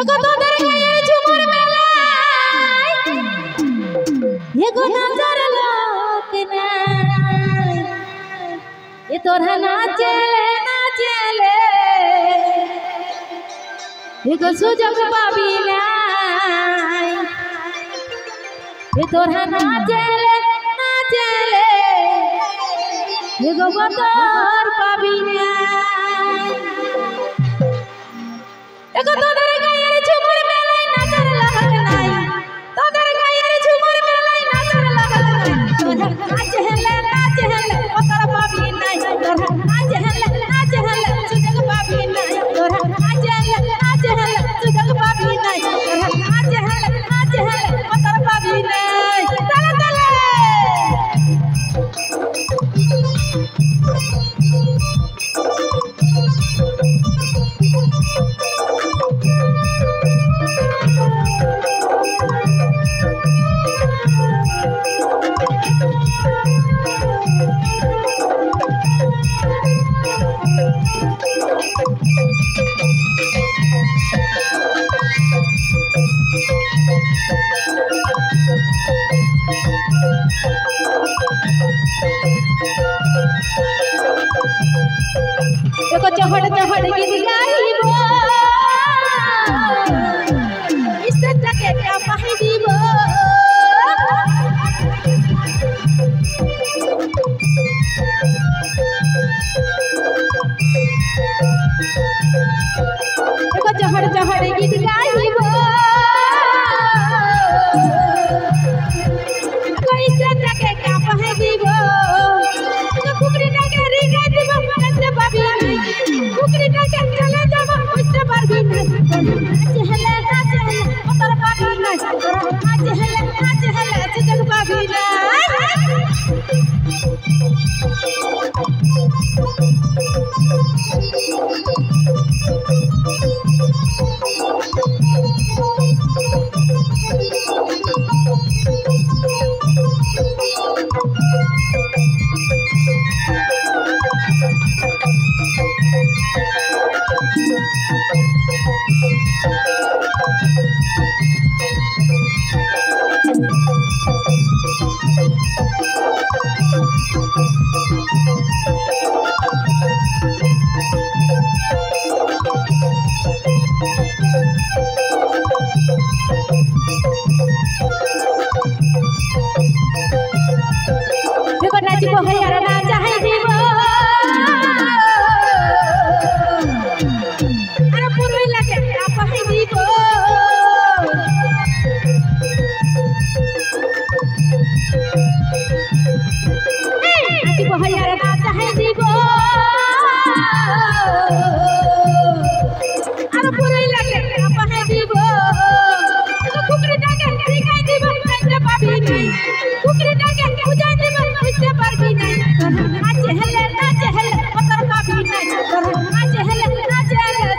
एगो तोदर गायर झुमर मेलाई एगो नजर लोक ना ये तोरा नाचेले एगो सुजग पाबी नाई ये तोरा नाचेले एगो बतर पाबी नाई एगो तोदर गायर झुमर मेलाई नजर लगल नाई तोदर गायर झुमर मेलाई नजर लगल नाई तोरा नाचेले बतर पाबी नाई तोरा नाचेले सुजग पाबी नाई तोरा नाचेले सुजग पाबी नाई तोरा नाचेले बतर पाबी नाई तले तले देखो चहड़ चहड़ गीत गाइबो इससे जगे क्या पाही दीबो देखो चहड़ चहड़ गीत गाइबो कोई इससे जगे क्या पाही दीबो तो कुकरी डाके रिगा दीबो नंदे बाबी कुकरी डाके चले जाबो उससे बारबी नाचेले बतर पाबी नाई तोरा नाचेले सुजग पाबी नाई देखो नाचिबो हयार ना चाहे दीबो अरे पुरवी लागे का पाही दीबो नाचिबो हयार ना चाहे दीबो अरे पुरवी लागे का पाही दीबो तो कुकरी डाके रिगाई दीबो नंदे बाबी नाई कुकरी डाके पूजा दीबो उससे बारबी नाई तोरा नाचेले बतर पाबी नाई तोरा नाचेले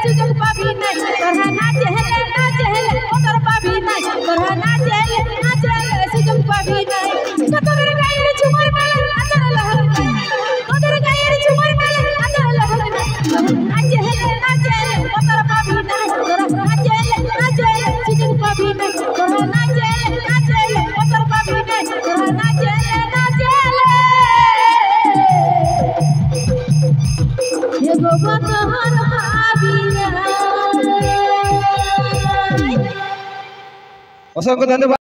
सुजग पाबी नाई तोरा नाचेले बतर पाबी नाई तोरा नाचेले सुजग पाबी नाई तोदर गायर झुमर मेलाई नजर लगल नाई तोदर गायर झुमर मेलाई नजर लगल नाई तोरा नाचेले बतर पाबी नाई तोरा नाचेले सुजग पाबी नाई तोरा नाचेले बतर पाबी नाई तोरा नाचेले एगो बतर पाबी नाई। असंख्य धन्यवाद।